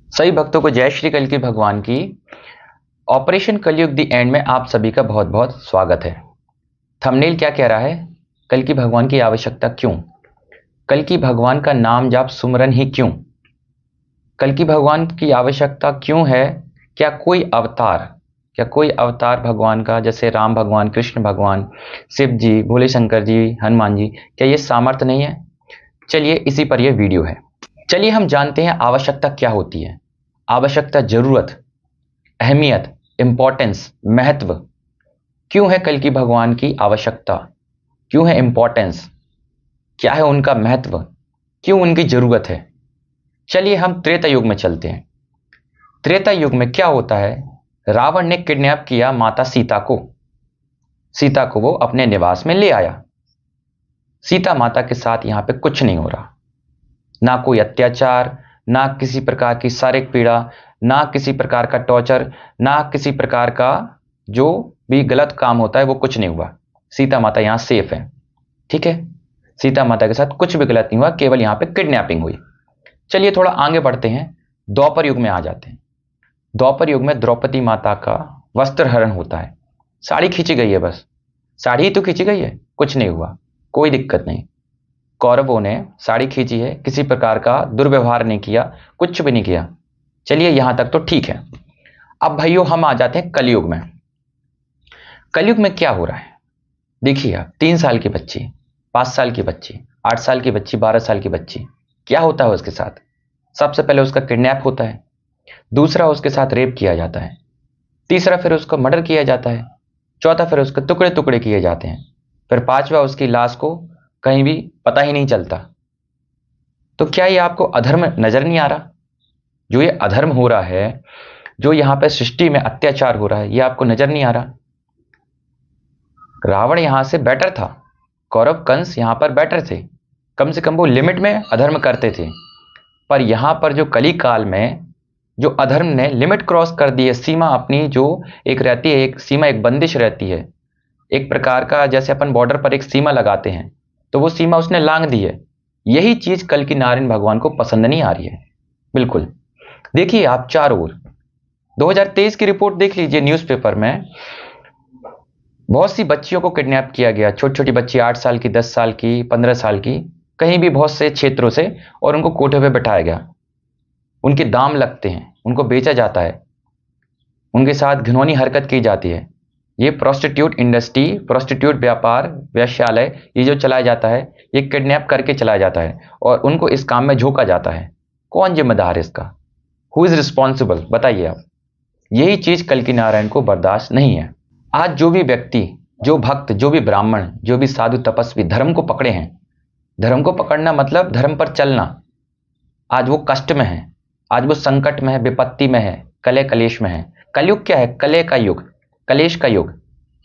सभी भक्तों को जय श्री कल्कि भगवान की ऑपरेशन कलयुग द एंड में आप सभी का बहुत बहुत स्वागत है। थंबनेल क्या कह रहा है? कल्कि भगवान की आवश्यकता क्यों? कल्कि भगवान का नाम जाप सुमरन ही क्यों? कल्कि भगवान की आवश्यकता क्यों है? क्या कोई अवतार भगवान का, जैसे राम भगवान, कृष्ण भगवान, शिव जी, भोले शंकर जी, हनुमान जी, क्या ये सामर्थ्य नहीं है? चलिए इसी पर यह वीडियो है। चलिए हम जानते हैं आवश्यकता क्या होती है। आवश्यकता, जरूरत, अहमियत, इंपॉर्टेंस, महत्व। क्यों है कल्कि भगवान की आवश्यकता? क्यों है इंपॉर्टेंस? क्या है उनका महत्व? क्यों उनकी जरूरत है? चलिए हम त्रेता युग में चलते हैं। त्रेता युग में क्या होता है? रावण ने किडनैप किया माता सीता को। सीता को वो अपने निवास में ले आया। सीता माता के साथ यहां पे कुछ नहीं हो रहा, ना कोई अत्याचार, ना किसी प्रकार की शारीरिक पीड़ा, ना किसी प्रकार का टॉर्चर, ना किसी प्रकार का जो भी गलत काम होता है वो कुछ नहीं हुआ। सीता माता यहां सेफ है। ठीक है, सीता माता के साथ कुछ भी गलत नहीं हुआ, केवल यहां पे किडनैपिंग हुई। चलिए थोड़ा आगे बढ़ते हैं, द्वापर युग में आ जाते हैं। द्वापर युग में द्रौपदी माता का वस्त्र हरण होता है। साड़ी खींची गई है, बस साड़ी ही तो खींची गई है, कुछ नहीं हुआ, कोई दिक्कत नहीं। कौरवों ने साड़ी खींची है, किसी प्रकार का दुर्व्यवहार नहीं किया, कुछ भी नहीं किया। चलिए यहां तक तो ठीक है। अब भाइयों हम आ जाते हैं कलयुग में। कलयुग में क्या हो रहा है? देखिए आप, 3 साल की बच्ची, 5 साल की बच्ची, 8 साल की बच्ची, 12 साल की बच्ची, क्या होता है उसके साथ? सबसे पहले उसका किडनैप होता है, दूसरा उसके साथ रेप किया जाता है, तीसरा फिर उसका मर्डर किया जाता है, चौथा फिर उसके टुकड़े टुकड़े किए जाते हैं, फिर पांचवा उसकी लाश को कहीं भी पता ही नहीं चलता। तो क्या ये आपको अधर्म नजर नहीं आ रहा? जो ये अधर्म हो रहा है, जो यहां पे सृष्टि में अत्याचार हो रहा है, ये आपको नजर नहीं आ रहा? रावण यहां से बेटर था, कौरव कंस यहां पर बेटर थे, कम से कम वो लिमिट में अधर्म करते थे। पर यहां पर जो कली काल में जो अधर्म ने लिमिट क्रॉस कर दी है, सीमा अपनी जो एक रहती है, एक सीमा, एक बंदिश रहती है, एक प्रकार का जैसे अपन बॉर्डर पर एक सीमा लगाते हैं, तो वो सीमा उसने लांघ दी है। यही चीज कल्कि नारायण भगवान को पसंद नहीं आ रही है, बिल्कुल। देखिए आप चारों ओर 2023 की रिपोर्ट देख लीजिए, न्यूज़पेपर में बहुत सी बच्चियों को किडनैप किया गया, छोटी छोटी बच्ची, 8 साल की, 10 साल की, 15 साल की, कहीं भी बहुत से क्षेत्रों से, और उनको कोठे पे बैठाया गया। उनके दाम लगते हैं, उनको बेचा जाता है, उनके साथ घिनौनी हरकत की जाती है। ये प्रोस्टिट्यूट इंडस्ट्री, प्रोस्टिट्यूट व्यापार, वेश्यालय, ये जो चलाया जाता है, ये किडनैप करके चलाया जाता है और उनको इस काम में झोंका जाता है। कौन जिम्मेदार है इसका? Who is responsible? बताइए आप। यही चीज कल्कि नारायण को बर्दाश्त नहीं है। आज जो भी व्यक्ति, जो भक्त, जो भी ब्राह्मण, जो भी साधु तपस्वी धर्म को पकड़े हैं, धर्म को पकड़ना मतलब धर्म पर चलना, आज वो कष्ट में है, आज वो संकट में है, विपत्ति में है, कले कलेश में है। कलयुग क्या है? कले का युग, कलेश का युग,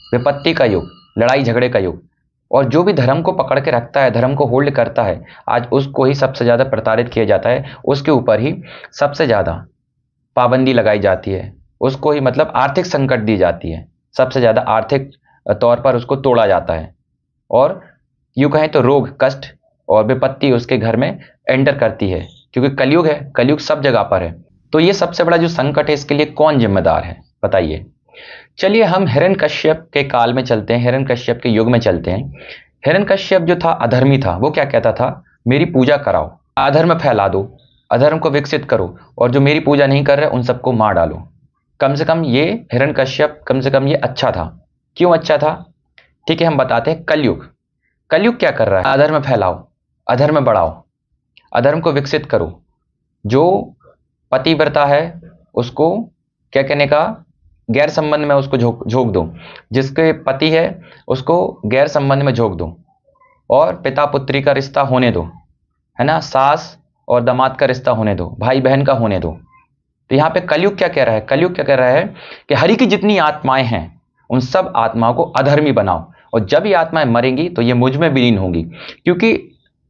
विपत्ति का युग, लड़ाई झगड़े का युग। और जो भी धर्म को पकड़ के रखता है, धर्म को होल्ड करता है, आज उसको ही सबसे ज्यादा प्रताड़ित किया जाता है, उसके ऊपर ही सबसे ज्यादा पाबंदी लगाई जाती है, उसको ही मतलब आर्थिक संकट दी जाती है, सबसे ज्यादा आर्थिक तौर पर उसको तोड़ा जाता है। और यूं कहें तो रोग, कष्ट और विपत्ति उसके घर में एंटर करती है, क्योंकि कलयुग है, कलयुग सब जगह पर है। तो ये सबसे बड़ा जो संकट है, इसके लिए कौन जिम्मेदार है? बताइए। चलिए हम हिरण्यकश्यप के काल में चलते हैं, हिरण्यकश्यप के युग में चलते हैं। हिरण्यकश्यप जो था, अधर्मी था। वो क्या कहता था? मेरी पूजा कराओ, अधर्म फैला दो, अधर्म को विकसित करो, और जो मेरी पूजा नहीं कर रहे उन सबको मार डालो। कम से कम ये हिरण्यकश्यप, कम से कम ये अच्छा था। क्यों अच्छा था? ठीक है, हम बताते हैं। कलयुग, कलयुग क्या कर रहा है? अधर्म फैलाओ, अधर्म बढ़ाओ, अधर्म को विकसित करो। जो पतिव्रता है उसको क्या कहने का, गैर संबंध में उसको झोंक झोंक दो। जिसके पति है उसको गैर संबंध में झोंक दो, और पिता पुत्री का रिश्ता होने दो, है ना, सास और दामाद का रिश्ता होने दो, भाई बहन का होने दो। तो यहां पे कलयुग क्या कह रहा है? कलयुग क्या कह रहा है कि हरि की जितनी आत्माएं हैं उन सब आत्माओं को अधर्मी बनाओ, और जब ये आत्माएं मरेंगी तो ये मुझ में विलीन होंगी। क्योंकि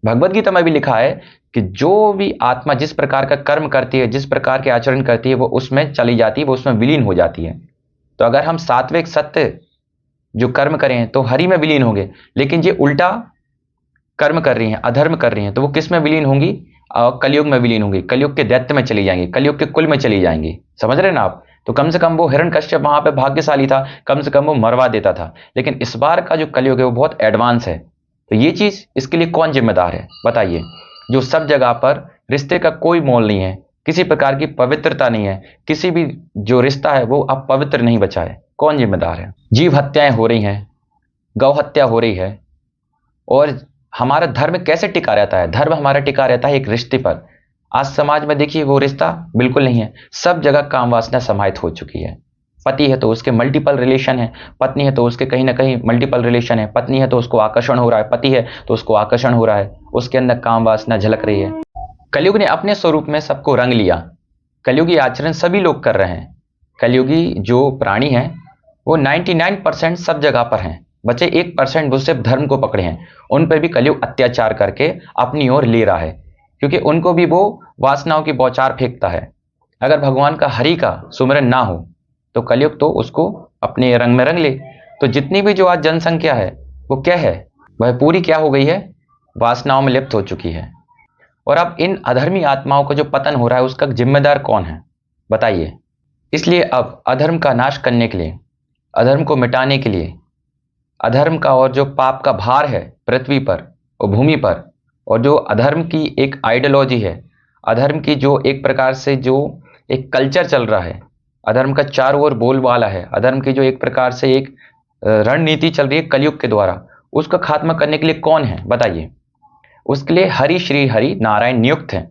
भगवत गीता में भी लिखा है कि जो भी आत्मा जिस प्रकार का कर्म करती है, जिस प्रकार के आचरण करती है, वो उसमें चली जाती है, वो उसमें विलीन हो जाती है। तो अगर हम सात्विक सत्य जो कर्म करें तो हरि में विलीन होंगे, लेकिन ये उल्टा कर्म कर रही हैं, अधर्म कर रही हैं, तो वो किस में विलीन होंगी? और कलयुग में विलीन होंगी, कलयुग के दैत्य में चली जाएंगी, कलयुग के कुल में चली जाएंगी। समझ रहे हैं ना आप? तो कम से कम वो हिरण्यकश्यप वहां पे भाग्यशाली था, कम से कम वो मरवा देता था। लेकिन इस बार का जो कलयुग है वो बहुत एडवांस है। तो ये चीज, इसके लिए कौन जिम्मेदार है बताइए? जो सब जगह पर रिश्ते का कोई मोल नहीं है, किसी प्रकार की पवित्रता नहीं है, किसी भी जो रिश्ता है वो अब पवित्र नहीं बचा है, कौन जिम्मेदार है? जीव हत्याएं हो रही हैं, गौ हत्या हो रही है, और हमारा धर्म कैसे टिका रहता है? धर्म हमारा टिका रहता है एक रिश्ते पर। आज समाज में देखिए वो रिश्ता बिल्कुल नहीं है, सब जगह काम वासना समाहित हो चुकी है। पति है तो उसके मल्टीपल रिलेशन है, पत्नी है तो उसके कहीं ना कहीं मल्टीपल रिलेशन है, पत्नी है तो उसको आकर्षण हो रहा है, पति है तो उसको आकर्षण हो रहा है, उसके अंदर काम वासना झलक रही है। कलयुग ने अपने स्वरूप में सबको रंग लिया। कलयुगी आचरण सभी लोग कर रहे हैं। कलयुगी जो प्राणी हैं वो 99% सब जगह पर हैं, बचे 1% वो सिर्फ धर्म को पकड़े हैं। उन पर भी कलयुग अत्याचार करके अपनी ओर ले रहा है, क्योंकि उनको भी वो वासनाओं की बौछार फेंकता है। अगर भगवान का हरि का सुमिरन ना हो तो कलयुग तो उसको अपने रंग में रंग ले। तो जितनी भी जो आज जनसंख्या है वो क्या है? वह पूरी क्या हो गई है? वासनाओं में लिप्त हो चुकी है। और अब इन अधर्मी आत्माओं का जो पतन हो रहा है उसका जिम्मेदार कौन है बताइए? इसलिए अब अधर्म का नाश करने के लिए, अधर्म को मिटाने के लिए, अधर्म का और जो पाप का भार है पृथ्वी पर और भूमि पर, और जो अधर्म की एक आइडियोलॉजी है, अधर्म की जो एक प्रकार से जो एक कल्चर चल रहा है, अधर्म का चारों ओर बोलबाला है, अधर्म की जो एक प्रकार से एक रणनीति चल रही है कलयुग के द्वारा, उसका खात्मा करने के लिए कौन है बताइए? उसके लिए हरि श्री हरि नारायण नियुक्त हैं।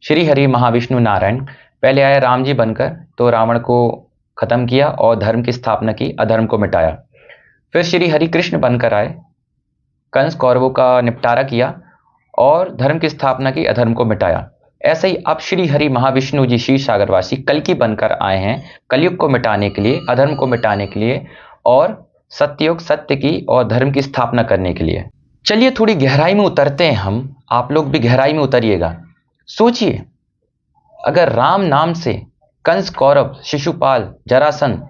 श्री हरि महाविष्णु नारायण पहले आए राम जी बनकर, तो रावण को खत्म किया और धर्म की स्थापना की, अधर्म को मिटाया। फिर श्री हरि कृष्ण बनकर आए, कंस कौरवों का निपटारा किया और धर्म की स्थापना की, अधर्म को मिटाया। ऐसे ही अब श्री हरि महाविष्णु जी क्षीर सागरवासी कल्कि बनकर आए हैं कलयुग को मिटाने के लिए, अधर्म को मिटाने के लिए और सत्ययुग सत्य की और धर्म की स्थापना करने के लिए। चलिए थोड़ी गहराई में उतरते हैं हम, आप लोग भी गहराई में उतरिएगा। सोचिए, अगर राम नाम से कंस कौरव शिशुपाल जरासंध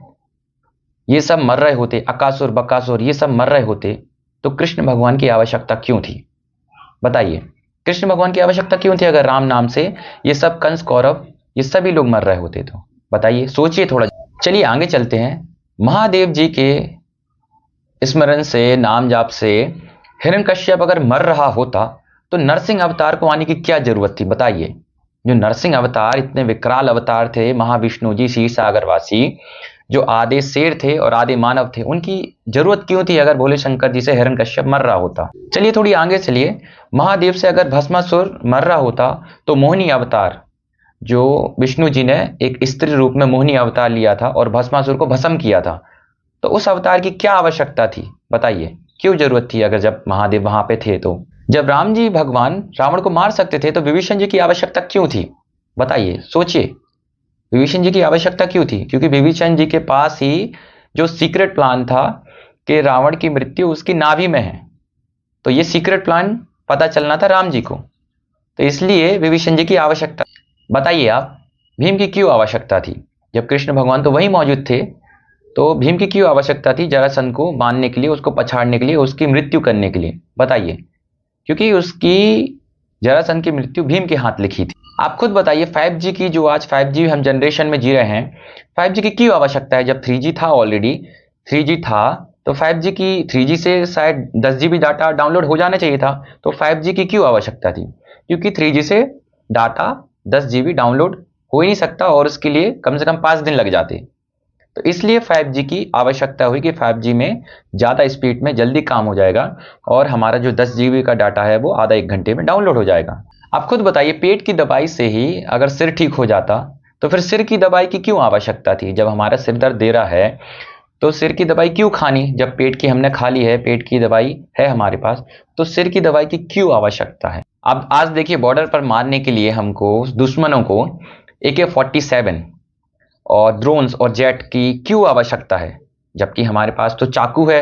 ये सब मर रहे होते, अकासुर बकासुर ये सब मर रहे होते, तो कृष्ण भगवान की आवश्यकता क्यों थी बताइए? कृष्ण भगवान की आवश्यकता क्यों थी अगर राम नाम से ये सब कंस कौरव ये सभी लोग मर रहे होते तो? बताइए, सोचिए थोड़ा। चलिए आगे चलते हैं। महादेव जी के स्मरण से, नाम जाप से हिरण्यकश्यप अगर मर रहा होता तो नरसिंह अवतार को आने की क्या जरूरत थी बताइए? जो नरसिंह अवतार इतने विकराल अवतार थे, महाविष्णु जी क्षीर सागरवासी जो आधे शेर थे और आधे मानव थे, उनकी जरूरत क्यों थी अगर भोले शंकर जी से हिरण्यकश्यप मर रहा होता? चलिए थोड़ी आगे चलिए। महादेव से अगर भस्मासुर मर रहा होता तो मोहिनी अवतार, जो विष्णु जी ने एक स्त्री रूप में मोहिनी अवतार लिया था और भस्मासुर को भस्म किया था, तो उस अवतार की क्या आवश्यकता थी बताइए? क्यों जरूरत थी अगर जब महादेव वहां पे थे? तो जब राम जी भगवान रावण को मार सकते थे तो विभीषण जी की आवश्यकता क्यों थी बताइए? सोचिए, विभीषण जी की आवश्यकता क्यों थी? क्योंकि विभीषण जी के पास ही जो सीक्रेट प्लान था कि रावण की मृत्यु उसकी नाभि में है, तो ये सीक्रेट प्लान पता चलना था राम जी को, तो इसलिए विभीषण जी की आवश्यकता। बताइए आप, भीम की क्यों आवश्यकता थी? जब कृष्ण भगवान तो वहीं मौजूद थे, तो भीम की क्यों आवश्यकता थी जरासंध को मारने के लिए, उसको पछाड़ने के लिए, उसकी मृत्यु करने के लिए? बताइए। क्योंकि उसकी जरासंध की मृत्यु भीम के हाथ लिखी थी। आप खुद बताइए, 5G की जो आज 5G हम जनरेशन में जी रहे हैं, 5G की क्यों आवश्यकता है? जब 3G था, ऑलरेडी 3G था, तो 5G की 3G से शायद 10 GB डाटा डाउनलोड हो जाना चाहिए था, तो 5G की क्यों आवश्यकता थी? क्योंकि 3G से डाटा 10 GB डाउनलोड हो ही नहीं सकता और उसके लिए कम से कम 5 दिन लग जाते, तो इसलिए 5G की आवश्यकता हुई कि 5G में ज़्यादा स्पीड में जल्दी काम हो जाएगा और हमारा जो 10 GB का डाटा है वो आधा 1 घंटे में डाउनलोड हो जाएगा। आप खुद बताइए, पेट की दवाई से ही अगर सिर ठीक हो जाता तो फिर सिर की दवाई की क्यों आवश्यकता थी? जब हमारा सिर दर्द दे रहा है तो सिर की दवाई क्यों खानी? जब पेट की हमने खा ली है, पेट की दवाई है हमारे पास, तो सिर की दवाई की क्यों आवश्यकता है? अब आज देखिए, बॉर्डर पर मारने के लिए हमको दुश्मनों को AK-47 और ड्रोन्स और जेट की क्यों आवश्यकता है? जबकि हमारे पास तो चाकू है,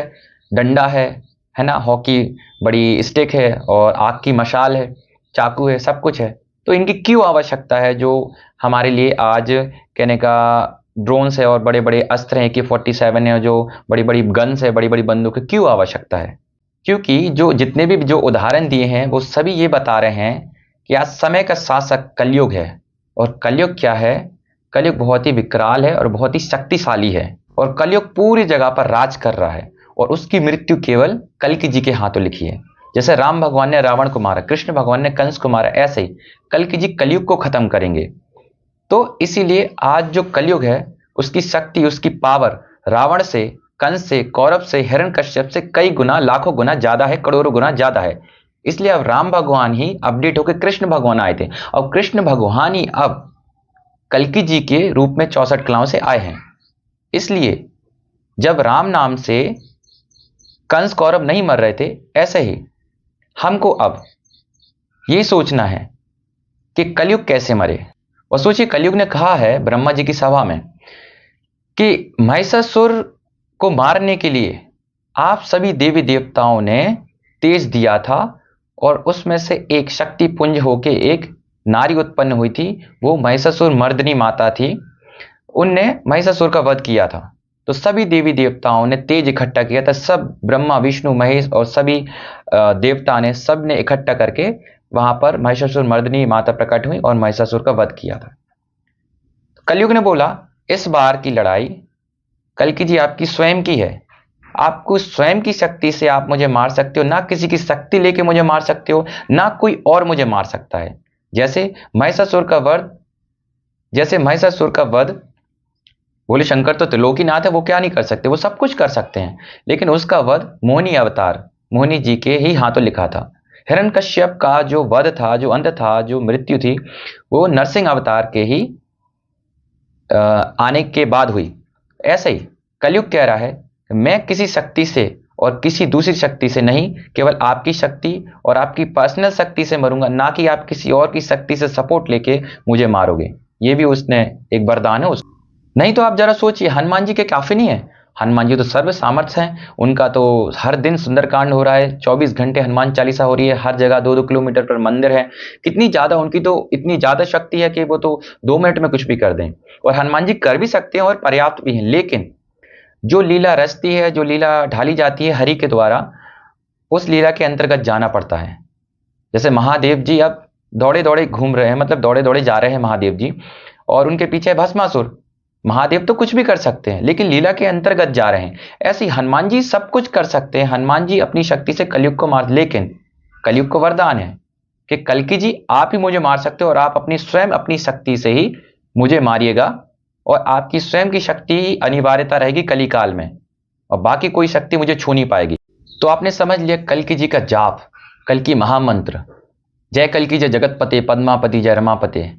डंडा है ना, हॉकी बड़ी स्टिक है और आग की मशाल है, चाकू है, सब कुछ है, तो इनकी क्यों आवश्यकता है? जो हमारे लिए आज कहने का ड्रोन्स है और बड़े बड़े अस्त्र हैं, AK-47 है, जो बड़ी बड़ी गन्स है, बड़ी बड़ी बंदूक, क्यों आवश्यकता है? क्योंकि जो जितने भी जो उदाहरण दिए हैं वो सभी ये बता रहे हैं कि आज समय का शासक कलयुग है। और कलयुग क्या है? कलयुग बहुत ही विकराल है और बहुत ही शक्तिशाली है, और कलयुग पूरी जगह पर राज कर रहा है, और उसकी मृत्यु केवल कल्कि जी के हाथों लिखी है। जैसे राम भगवान ने रावण को मारा, कृष्ण भगवान ने कंस को मारा, ऐसे ही कल्कि जी कलयुग को खत्म करेंगे। तो इसीलिए आज जो कलयुग है उसकी शक्ति, उसकी पावर रावण से, कंस से, कौरव से, हिरण्यकश्यप से कई गुना, लाखों गुना ज्यादा है, करोड़ों गुना ज्यादा है। इसलिए अब राम भगवान ही अपडेट होकर कृष्ण भगवान आए थे, और कृष्ण भगवान ही अब कल्कि जी के रूप में 64 कलाओं से आए हैं। इसलिए जब राम नाम से कंस कौरव नहीं मर रहे थे, ऐसे ही हमको अब ये सोचना है कि कलयुग कैसे मरे। और सोचिए, कलयुग ने कहा है ब्रह्मा जी की सभा में कि महिषासुर को मारने के लिए आप सभी देवी देवताओं ने तेज दिया था, और उसमें से एक शक्ति पुंज होके एक नारी उत्पन्न हुई थी, वो महिषासुर मर्दिनी माता थी। उनने महिषासुर का वध किया था। तो सभी देवी देवताओं ने तेज इकट्ठा किया था, सब ब्रह्मा विष्णु महेश और सभी देवता ने, सब ने इकट्ठा करके वहां पर महिषासुर मर्दिनी माता प्रकट हुई और महिषासुर का वध किया था। कलयुग ने बोला, इस बार की लड़ाई कल्कि जी आपकी स्वयं की है। आपको स्वयं की शक्ति से आप मुझे मार सकते हो, ना किसी की शक्ति लेके मुझे मार सकते हो, ना कोई और मुझे मार सकता है। जैसे महिषासुर का वध बोले शंकर तो त्रिलोकीनाथ है, वो क्या नहीं कर सकते, वो सब कुछ कर सकते हैं। लेकिन उसका वध मोहिनी अवतार, मोहिनी जी के ही हाथों लिखा था। हिरण्यकश्यप का जो वध था, जो अंत था, जो मृत्यु थी, वो नरसिंह अवतार के ही आने के बाद हुई। ऐसे ही कलयुग कह रहा है, मैं किसी शक्ति से और किसी दूसरी शक्ति से नहीं, केवल आपकी शक्ति और आपकी पर्सनल शक्ति से मरूंगा, ना कि आप किसी और की शक्ति से सपोर्ट लेके मुझे मारोगे। ये भी उसने एक वरदान है। नहीं तो आप जरा सोचिए, हनुमान जी के काफी नहीं है? हनुमान जी तो सर्व सामर्थ्य हैं, उनका तो हर दिन सुंदरकांड हो रहा है, 24 घंटे हनुमान चालीसा हो रही है, हर जगह 2-2 किलोमीटर पर मंदिर है। कितनी ज्यादा उनकी तो इतनी ज्यादा शक्ति है कि वो तो 2 मिनट में कुछ भी कर दें। और हनुमान जी कर भी सकते हैं और पर्याप्त भी हैं, लेकिन जो लीला रचती है, जो लीला ढाली जाती है हरि के द्वारा, उस लीला के अंतर्गत जाना पड़ता है। जैसे महादेव जी अब दौड़े दौड़े घूम रहे हैं, मतलब दौड़े दौड़े जा रहे हैं महादेव जी, और उनके पीछे भस्मासुर। महादेव तो कुछ भी कर सकते हैं, लेकिन लीला के अंतर्गत जा रहे हैं। ऐसे ही हनुमान जी सब कुछ कर सकते हैं, हनुमान जी अपनी शक्ति से कलयुग को मार, लेकिन कलयुग को वरदान है कि कल्कि जी आप ही मुझे मार सकते हो, और आप अपनी स्वयं अपनी शक्ति से ही मुझे मारिएगा, और आपकी स्वयं की शक्ति अनिवार्यता रहेगी कलिकाल में, और बाकी कोई शक्ति मुझे छू नहीं पाएगी। तो आपने समझ लिया कल्कि जी का जाप, कल्कि महामंत्र, जय कल्कि जय जगतपते पद्मापति जय रमापते,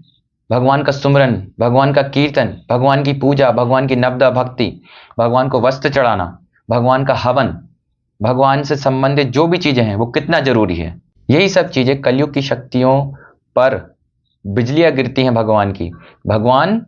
भगवान का सुमरन, भगवान का कीर्तन, भगवान की पूजा, भगवान की नवदा भक्ति, भगवान को वस्त्र चढ़ाना, भगवान का हवन, भगवान से संबंधित जो भी चीजें हैं वो कितना जरूरी है। यही सब चीजें कलयुग की शक्तियों पर बिजलियां गिरती हैं भगवान की। भगवान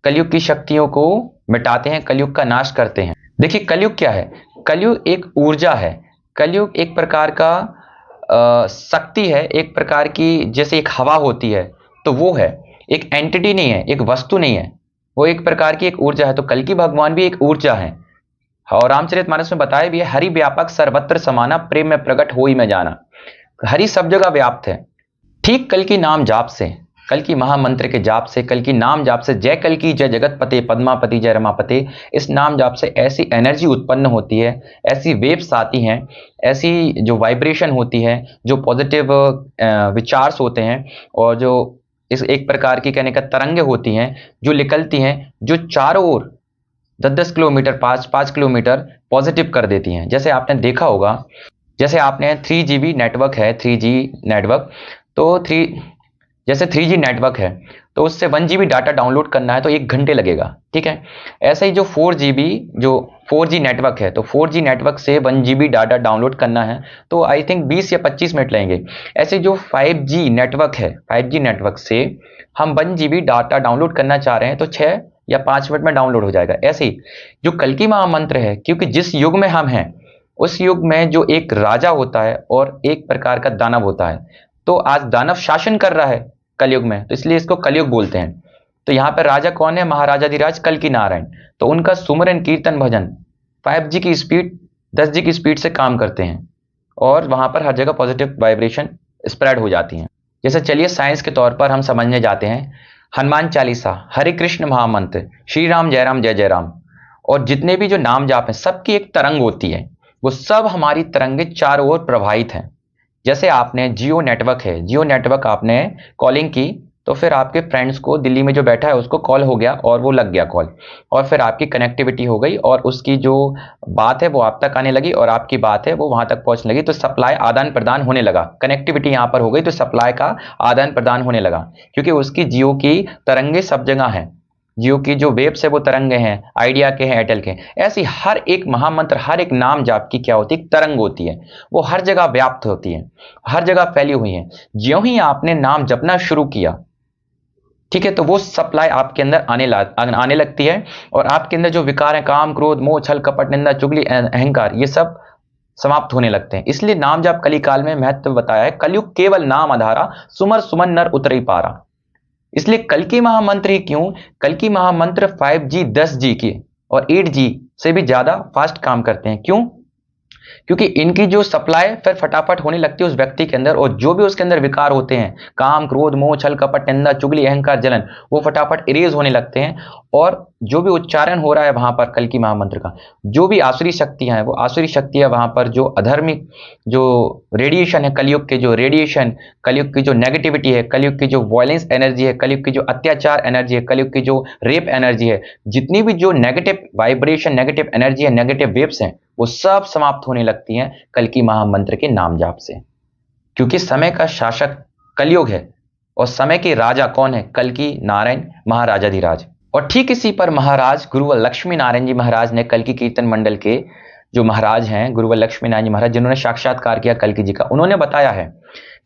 कलयुग की शक्तियों को मिटाते हैं, कलयुग का नाश करते हैं। देखिए कलयुग क्या है? कलयुग एक ऊर्जा है, कलयुग एक प्रकार का शक्ति है, एक प्रकार की, जैसे एक हवा होती है, तो वो है, एक एंटिटी नहीं है, एक वस्तु नहीं है, वो एक प्रकार की एक ऊर्जा है। तो कल्कि भगवान भी एक ऊर्जा है। और रामचरितमानस में बताया भी है, हरि व्यापक सर्वत्र समाना, प्रेम में प्रकट होई में जाना। हरि सब जगह व्याप्त है। ठीक कल्कि नाम जाप से, कल्कि महामंत्र के जाप से, कल्कि नाम जाप से, जय कल्कि जय जगतपते पद्मापति जय रमापते, इस नाम जाप से ऐसी एनर्जी उत्पन्न होती है, ऐसी वेव्स आती हैं, ऐसी जो वाइब्रेशन होती है, जो पॉजिटिव विचार्स होते हैं, और जो इस एक प्रकार की कहने का तरंगे होती हैं जो निकलती हैं, जो चारों ओर 10-10 किलोमीटर, 5-5 किलोमीटर पॉजिटिव कर देती हैं। जैसे आपने देखा होगा, जैसे आपने 3GB नेटवर्क है, 3G नेटवर्क, तो जैसे 3G नेटवर्क है, तो उससे 1GB डाटा डाउनलोड करना है तो 1 घंटे लगेगा, ठीक है। ऐसे ही जो 4G नेटवर्क है, तो 4G नेटवर्क से 1GB डाटा डाउनलोड करना है तो आई थिंक 20 या 25 मिनट लगेंगे। ऐसे जो 5G नेटवर्क है, 5G नेटवर्क से हम 1GB डाटा डाउनलोड करना चाह रहे हैं तो 6 या 5 मिनट में डाउनलोड हो जाएगा। ऐसे ही जो कल्कि महामंत्र है, क्योंकि जिस युग में हम हैं उस युग में जो एक राजा होता है और एक प्रकार का दानव होता है, तो आज दानव शासन कर रहा है कलयुग में, तो इसलिए इसको कलयुग बोलते हैं। तो यहाँ पर राजा कौन है? महाराजाधिराज कल्कि नारायण। तो उनका सुमरन कीर्तन भजन 5G की स्पीड 10G की स्पीड से काम करते हैं, और वहां पर हर जगह पॉजिटिव वाइब्रेशन स्प्रेड हो जाती हैं। जैसे चलिए साइंस के तौर पर हम समझने जाते हैं, हनुमान चालीसा, हरे कृष्ण महामंत्र, श्री राम जय जय राम, और जितने भी जो नाम जाप हैं सबकी एक तरंग होती है, वो सब हमारी तरंगे चारों ओर प्रवाहित हैं। जैसे आपने जियो नेटवर्क है, जियो नेटवर्क आपने कॉलिंग की, तो फिर आपके फ्रेंड्स को दिल्ली में जो बैठा है उसको कॉल हो गया और वो लग गया कॉल, और फिर आपकी कनेक्टिविटी हो गई और उसकी जो बात है वो आप तक आने लगी और आपकी बात है वो वहां तक पहुंचने लगी, तो सप्लाई आदान प्रदान होने लगा, कनेक्टिविटी यहां पर हो गई, तो सप्लाई का आदान प्रदान होने लगा, क्योंकि उसकी जियो की तरंगे सब जगह हैं, जियो की जो वेब्स है वो तरंगे हैं, आइडिया के हैं, एयरटेल के हैं। ऐसी हर एक महामंत्र, हर एक नाम जाप की क्या होती है, तरंग होती है, वो हर जगह व्याप्त होती है, हर जगह फैली हुई है। ज्यों ही आपने नाम जपना शुरू किया, ठीक है, तो वो सप्लाई आपके अंदर आने लगती है, और आपके अंदर जो विकार है, काम क्रोध मोह छल कपट निंदा चुगली अहंकार, ये सब समाप्त होने लगते हैं। इसलिए नाम जाप कली काल में महत्व बताया है, कलयुग केवल नाम आधारा, सुमर सुमन नर उतरी पारा। इसलिए कल की महामंत्र ही क्यों, कल की महामंत्र 5G 10G की और 8G से भी ज्यादा फास्ट काम करते हैं। क्यों? क्योंकि इनकी जो सप्लाई फिर फटाफट होने लगती है उस व्यक्ति के अंदर, और जो भी उसके अंदर विकार होते हैं, काम क्रोध मोह छल कपट निंदा चुगली अहंकार जलन, वो फटाफट इरेज होने लगते हैं। और जो भी उच्चारण हो रहा है वहां पर कल की महामंत्र का, जो भी आसुरी शक्तियां हैं, वो आसुरी शक्तियां वहां पर जो अधर्मिक जो रेडिएशन है, कलयुग के जो रेडिएशन, कलयुग की जो नेगेटिविटी है, कलयुग की जो वायलेंस एनर्जी है, कलयुग की जो अत्याचार एनर्जी है, कलयुग की जो रेप एनर्जी है, जितनी भी जो नेगेटिव वाइब्रेशन, नेगेटिव एनर्जी है, नेगेटिव वेव्स हैं, वो सब समाप्त होने लगती हैं कल की महामंत्र के नाम जाप से। क्योंकि समय का शासक कलयुग है, और समय के राजा कौन है? कल की नारायण महाराजाधिराज। और ठीक इसी पर महाराज गुरुवर लक्ष्मी नारायण जी महाराज ने, कल की कीर्तन मंडल के जो महाराज हैं गुरुवर लक्ष्मी नारायण जी महाराज, जिन्होंने साक्षात्कार किया कल की जी का, उन्होंने बताया है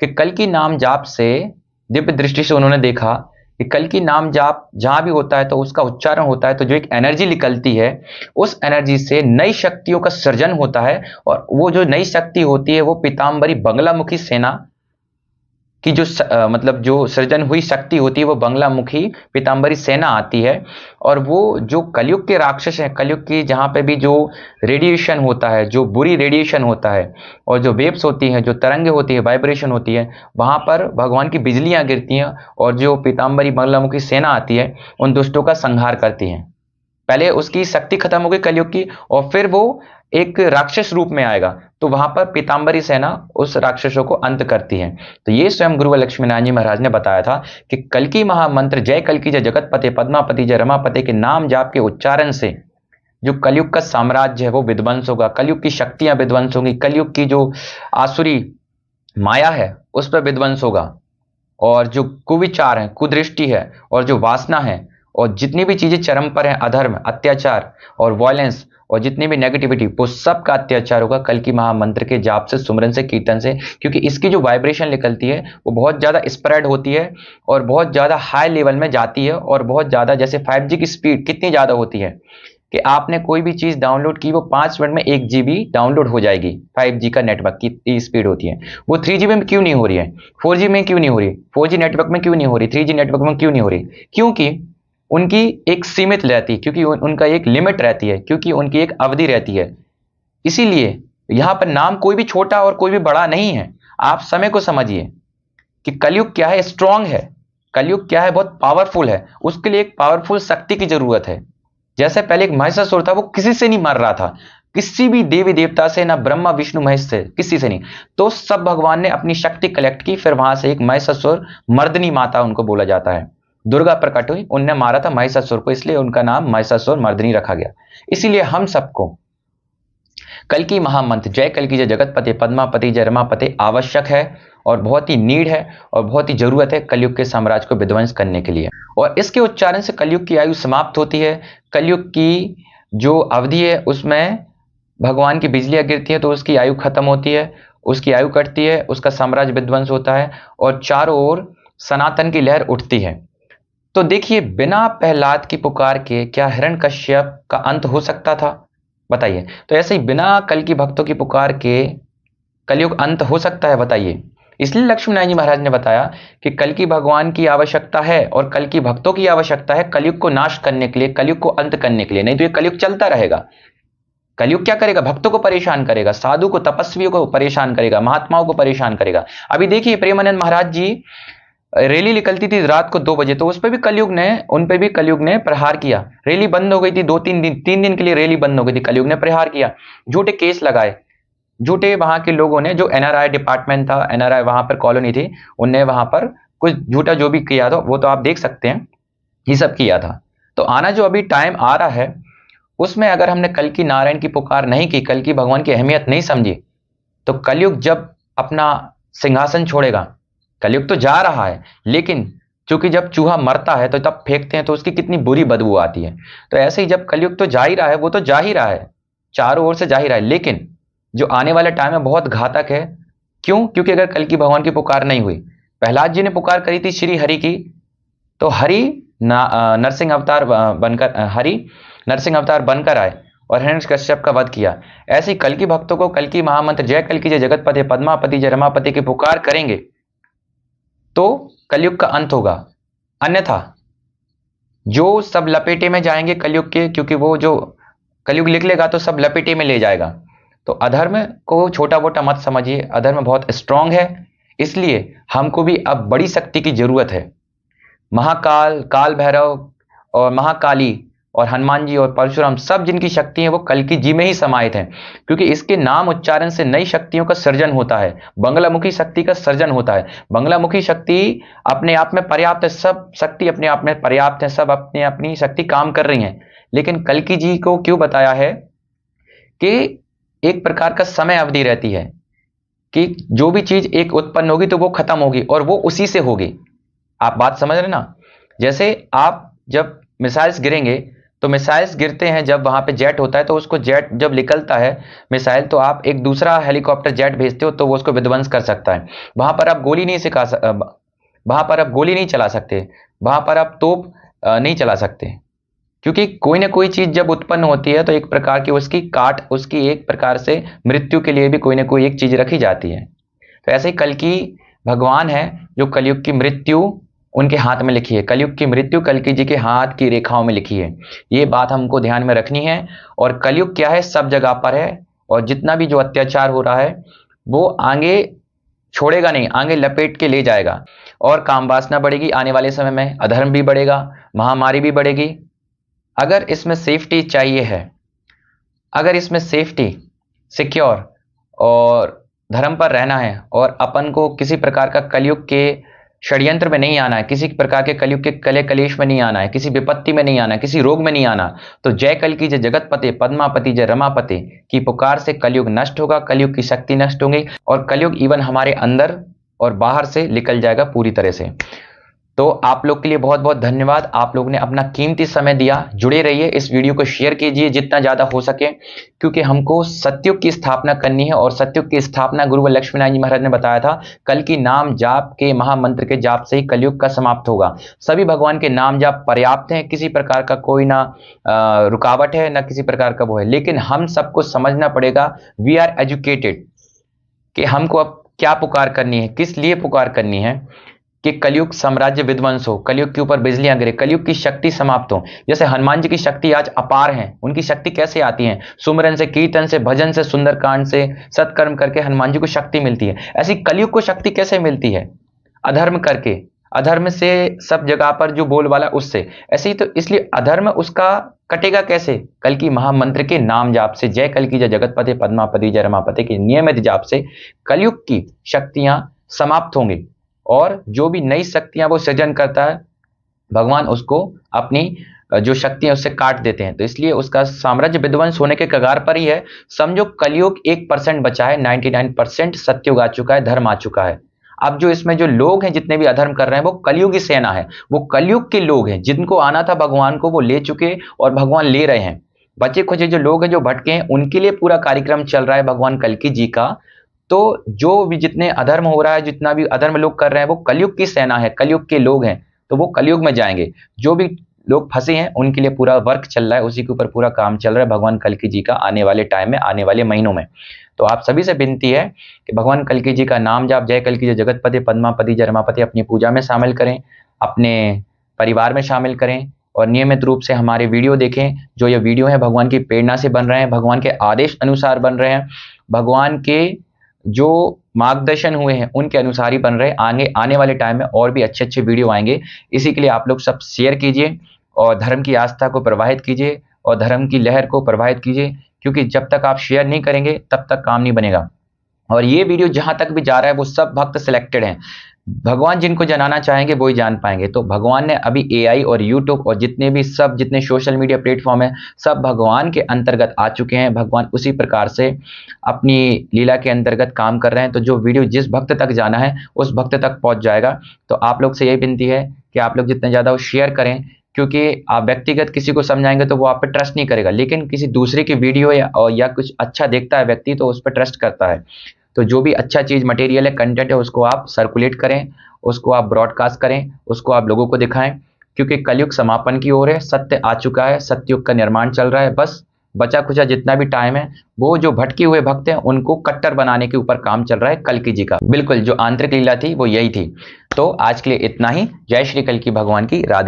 कि कल की नाम जाप से दिव्य दृष्टि से उन्होंने देखा कि कल की नाम जाप जहां भी होता है तो उसका उच्चारण होता है, तो जो एक एनर्जी निकलती है, उस एनर्जी से नई शक्तियों का सृजन होता है। और वो जो नई शक्ति होती है वो पीताम्बरी बंगलामुखी सेना की जो मतलब जो सृजन हुई शक्ति होती है, वो बंगलामुखी पीताम्बरी सेना आती है। और वो जो कलयुग के राक्षस हैं, कलयुग की जहां पे भी जो रेडिएशन होता है, जो बुरी रेडिएशन होता है, और जो वेव्स होती हैं, जो तरंगे होती है, वाइब्रेशन होती है, वहां पर भगवान की बिजलियां गिरती हैं, और जो पीताम्बरी बंगलामुखी सेना आती है उन दुष्टों का संहार करती है। पहले उसकी शक्ति खत्म हो गई कलयुग की, और फिर वो एक राक्षस रूप में आएगा, तो वहां पर पीताम्बरी सेना उस राक्षसों को अंत करती है। तो ये स्वयं गुरुवर लक्ष्मी नारायण जी महाराज ने बताया था कि कल की महामंत्र जय कल की जय जगतपते पद्मापति जय रमापते के नाम जाप के उच्चारण से जो कलयुग का साम्राज्य है वो विध्वंस होगा, कलयुग की शक्तियां विध्वंस होंगी, कलयुग की जो आसुरी माया है उस पर विध्वंस होगा, और जो कुविचार है, कुदृष्टि है, और जो वासना है, और जितनी भी चीजें चरम पर हैं, अधर्म, अत्याचार और वायलेंस, और जितनी भी नेगेटिविटी, वो सब का अत्याचार होगा कल की महामंत्र के जाप से, सुमरन से, कीर्तन से। क्योंकि इसकी जो वाइब्रेशन निकलती है वो बहुत ज्यादा स्प्रेड होती है और बहुत ज्यादा हाई लेवल में जाती है, और बहुत ज्यादा, जैसे 5G की स्पीड कितनी ज्यादा होती है कि आपने कोई भी चीज डाउनलोड की, वो 5 मिनट में 1 GB डाउनलोड हो जाएगी। 5G का नेटवर्क की स्पीड होती है, वो 3G में क्यों नहीं हो रही है, 4G में क्यों नहीं हो रही, 4G नेटवर्क में क्यों नहीं हो रही, 3G नेटवर्क में क्यों नहीं हो रही? क्योंकि उनकी एक सीमित रहती है, क्योंकि उनका एक लिमिट रहती है, क्योंकि उनकी एक अवधि रहती है। इसीलिए यहां पर नाम कोई भी छोटा और कोई भी बड़ा नहीं है। आप समय को समझिए कि कलयुग क्या है, स्ट्रांग है, कलयुग क्या है, बहुत पावरफुल है। उसके लिए एक पावरफुल शक्ति की जरूरत है। जैसे पहले एक महिषासुर था, वो किसी से नहीं मर रहा था, किसी भी देवी देवता से, ना ब्रह्मा विष्णु महेश से, किसी से नहीं। तो सब भगवान ने अपनी शक्ति कलेक्ट की, फिर वहां से एक महिषासुर मर्दनी माता उनको बोला जाता है, दुर्गा प्रकट हुई, उनने मारा था महिषासुर को, इसलिए उनका नाम महिषासुर मर्दनी रखा गया। इसीलिए हम सबको कल की महामंत्र जय कल की जय जगतपते पद्मापति जय रमापते आवश्यक है, और बहुत ही नीड है, और बहुत ही जरूरत है कलयुग के साम्राज्य को विध्वंस करने के लिए। और इसके उच्चारण से कलयुग की आयु समाप्त होती है। कलयुग की जो अवधि है उसमें भगवान की बिजलियां गिरती है, तो उसकी आयु खत्म होती है, उसकी आयु कटती है, उसका साम्राज्य विध्वंस होता है, और चारों ओर सनातन की लहर उठती है। तो देखिए, बिना प्रहलाद की पुकार के क्या हिरण्यकश्यप का अंत हो सकता था? बताइए। तो ऐसे ही बिना कल की भक्तों की पुकार के कलयुग अंत हो सकता है? बताइए। इसलिए लक्ष्मी नारायण जी महाराज ने बताया कि कल की भगवान की आवश्यकता है, और कल की भक्तों की आवश्यकता है कलयुग को नाश करने के लिए, कलयुग को अंत करने के लिए, नहीं तो ये कलयुग चलता रहेगा। कलयुग क्या करेगा? भक्तों को परेशान करेगा, साधु को, तपस्वियों को परेशान करेगा, महात्माओं को परेशान करेगा। अभी देखिए प्रेमानंद महाराज जी, रैली निकलती थी रात को 2 बजे, तो उस पर भी कलयुग ने, उन पे भी कलयुग ने प्रहार किया। रैली बंद हो गई थी 2-3 दिन, 3 दिन के लिए रैली बंद हो गई थी, कलयुग ने प्रहार किया, झूठे केस लगाए। झूठे वहां के लोगों ने, जो एनआरआई डिपार्टमेंट था, एनआरआई वहां पर कॉलोनी थी, उनने वहां पर कुछ झूठा जो भी किया था वो तो आप देख सकते हैं, ये सब किया था। तो आना जो अभी टाइम आ रहा है, उसमें अगर हमने कल की नारायण की पुकार नहीं की, कल की भगवान की अहमियत नहीं समझी, तो कलयुग जब अपना सिंहासन छोड़ेगा, कलयुग तो जा रहा है, लेकिन चूंकि जब चूहा मरता है तो तब फेंकते हैं तो उसकी कितनी बुरी बदबू आती है। तो ऐसे ही जब कलयुग तो जा ही रहा है, वो तो जा ही रहा है, चारों ओर से जा ही रहा है, लेकिन जो आने वाला टाइम है बहुत घातक है। क्यों? क्योंकि अगर कल की भगवान की पुकार नहीं हुई, प्रहलाद जी ने पुकार करी थी श्री हरि की, तो हरि नरसिंह अवतार बनकर, हरि नरसिंह अवतार बनकर आए और हिरण्यकश्यप का वध किया। ऐसे ही कल की भक्तों को कल की महामंत्र जय कल की जय जगतपते पद्मापति जय रमापति की पुकार करेंगे तो कलयुग का अंत होगा। अन्यथा जो सब लपेटे में जाएंगे कलयुग के, क्योंकि वो जो कलयुग लिख लेगा तो सब लपेटे में ले जाएगा। तो अधर्म को छोटा मोटा मत समझिए, अधर्म बहुत स्ट्रांग है, इसलिए हमको भी अब बड़ी शक्ति की जरूरत है। महाकाल, काल भैरव और महाकाली और हनुमान जी और परशुराम, सब जिनकी शक्ति है वो कल्कि जी में ही समाहित हैं, क्योंकि इसके नाम उच्चारण से नई शक्तियों का सृजन होता है, बंगलामुखी शक्ति का सृजन होता है। बंगलामुखी शक्ति अपने आप में पर्याप्त है, सब शक्ति अपने आप में पर्याप्त है, सब अपने अपनी शक्ति काम कर रही हैं, लेकिन कल्कि जी को क्यों बताया है कि एक प्रकार का समय अवधि रहती है कि जो भी चीज एक उत्पन्न होगी तो वो खत्म होगी और वो उसी से होगी। आप बात समझ रहे ना? जैसे आप जब मिसाइल्स गिरेंगे, तो मिसाइल्स गिरते हैं, जब वहां पे जेट होता है तो उसको, जेट जब निकलता है मिसाइल, तो आप एक दूसरा हेलीकॉप्टर जेट भेजते हो तो वो उसको विध्वंस कर सकता है। वहां पर आप गोली नहीं वहां पर आप गोली नहीं चला सकते, वहां पर आप तोप नहीं चला सकते, क्योंकि कोई ना कोई चीज जब उत्पन्न होती है तो एक प्रकार की उसकी एक प्रकार से मृत्यु के लिए भी कोई ना कोई एक चीज रखी जाती है। तो ऐसे ही कल की भगवान है जो कलयुग की मृत्यु उनके हाथ में लिखी है, कलयुग की मृत्यु कल्कि जी के हाथ की रेखाओं में लिखी है। ये बात हमको ध्यान में रखनी है। और कलयुग क्या है, सब जगह पर है, और जितना भी जो अत्याचार हो रहा है वो आगे छोड़ेगा नहीं, आगे लपेट के ले जाएगा, और काम वासना बढ़ेगी, आने वाले समय में अधर्म भी बढ़ेगा, महामारी भी बढ़ेगी। अगर इसमें सेफ्टी चाहिए है, अगर इसमें सेफ्टी, सिक्योर और धर्म पर रहना है, और अपन को किसी प्रकार का कलयुग के षड्यंत्र में नहीं आना है, किसी प्रकार के कलयुग के कले कलेश में नहीं आना है, किसी विपत्ति में नहीं आना है, किसी रोग में नहीं आना, तो जय कल की जय जगतपते पद्मापति जय रमापति की पुकार से कलयुग नष्ट होगा, कलयुग की शक्ति नष्ट होगी, और कलयुग इवन हमारे अंदर और बाहर से निकल जाएगा पूरी तरह से। तो आप लोग के लिए बहुत बहुत धन्यवाद, आप लोगों ने अपना कीमती समय दिया। जुड़े रहिए, इस वीडियो को शेयर कीजिए जितना ज़्यादा हो सके, क्योंकि हमको सत्युग की स्थापना करनी है, और सत्युग की स्थापना गुरु लक्ष्मी नारायण जी महाराज ने बताया था, कल की नाम जाप के, महामंत्र के जाप से ही कलयुग का समाप्त होगा। सभी भगवान के नाम जाप पर्याप्त हैं, किसी प्रकार का कोई ना रुकावट है, ना किसी प्रकार का वो है, लेकिन हम सबको समझना पड़ेगा, वी आर एजुकेटेड, कि हमको अब क्या पुकार करनी है, किस लिए पुकार करनी है, कि कलयुग साम्राज्य विध्वंस हो, कलयुग के ऊपर बिजलियां गिरे, कलयुग की शक्ति समाप्त हो। जैसे हनुमान जी की शक्ति आज अपार है, उनकी शक्ति कैसे आती है? सुमरन से, कीर्तन से, भजन से, सुंदरकांड से, सत्कर्म करके हनुमान जी को शक्ति मिलती है। ऐसी कलयुग को शक्ति कैसे मिलती है? अधर्म करके, अधर्म से, सब जगह पर जो बोलबाला उससे। ऐसे ही तो इसलिए अधर्म उसका कटेगा कैसे? कल की महामंत्र के नाम जाप से, जय कल की जय जगतपते पद्मापति जय रमापति के नियमित जाप से कलयुग की शक्तियां समाप्त होंगी, और जो भी नई शक्तियां वो सृजन करता है, भगवान उसको अपनी जो शक्तियां उससे काट देते हैं। तो इसलिए उसका साम्राज्य विध्वंस होने के कगार पर ही है। समझो कलयुग 1% बचा है, 99% सत्युग आ चुका है, धर्म आ चुका है। अब जो इसमें जो लोग हैं, जितने भी अधर्म कर रहे हैं, वो कलयुग की सेना है, वो कलयुग के लोग हैं, जिनको आना था भगवान को वो ले चुके और भगवान ले रहे हैं। बचे खुचे जो लोग हैं, जो भटके हैं, उनके लिए पूरा कार्यक्रम चल रहा है भगवान कल्कि जी का। तो जो भी जितने अधर्म हो रहा है, जितना भी अधर्म लोग कर रहे हैं, वो कलयुग की सेना है, कलयुग के लोग हैं, तो वो कलयुग में जाएंगे। जो भी लोग फंसे हैं उनके लिए पूरा वर्क चल रहा है, उसी के ऊपर पूरा काम चल रहा है भगवान कल्कि जी का, आने वाले टाइम में, आने वाले महीनों में। तो आप सभी से विनती है कि भगवान कल्कि जी का नाम जाप, जय कल्कि जय जगतपति पद्मापति जय रमापति अपनी पूजा में शामिल करें, अपने परिवार में शामिल करें, और नियमित रूप से हमारे वीडियो देखें। जो ये वीडियो है भगवान की प्रेरणा से बन रहे हैं, भगवान के आदेश अनुसार बन रहे हैं, भगवान के जो मार्गदर्शन हुए हैं उनके अनुसार ही बन रहे हैं। आने वाले टाइम में और भी अच्छे अच्छे वीडियो आएंगे। इसी के लिए आप लोग सब शेयर कीजिए और धर्म की आस्था को प्रवाहित कीजिए और धर्म की लहर को प्रवाहित कीजिए, क्योंकि जब तक आप शेयर नहीं करेंगे तब तक काम नहीं बनेगा। और ये वीडियो जहां तक भी जा रहा है वो सब भक्त सिलेक्टेड हैं। भगवान जिनको जनाना चाहेंगे वो ही जान पाएंगे। तो भगवान ने अभी एआई और यूट्यूब और जितने सोशल मीडिया प्लेटफॉर्म है सब भगवान के अंतर्गत आ चुके हैं। भगवान उसी प्रकार से अपनी लीला के अंतर्गत काम कर रहे हैं। तो जो वीडियो जिस भक्त तक जाना है उस भक्त तक पहुंच जाएगा। तो आप लोग से यही विनती है कि आप लोग जितना ज़्यादा वो शेयर करें, क्योंकि आप व्यक्तिगत किसी को समझाएंगे तो वो आप पे ट्रस्ट नहीं करेगा, लेकिन किसी दूसरे की वीडियो या कुछ अच्छा देखता है व्यक्ति तो उस पर ट्रस्ट करता है। तो जो भी अच्छा चीज़ मटेरियल है, कंटेंट है, उसको आप सर्कुलेट करें, उसको आप ब्रॉडकास्ट करें, उसको आप लोगों को दिखाएं, क्योंकि कलयुग समापन की ओर है, सत्य आ चुका है, सत्युग का निर्माण चल रहा है। बस बचा खुचा जितना भी टाइम है वो जो भटके हुए भक्त हैं उनको कट्टर बनाने के ऊपर काम चल रहा है कल्कि जी का। बिल्कुल जो आंतरिक लीला थी वो यही थी। तो आज के लिए इतना ही। जय श्री कल्कि भगवान की। राधे।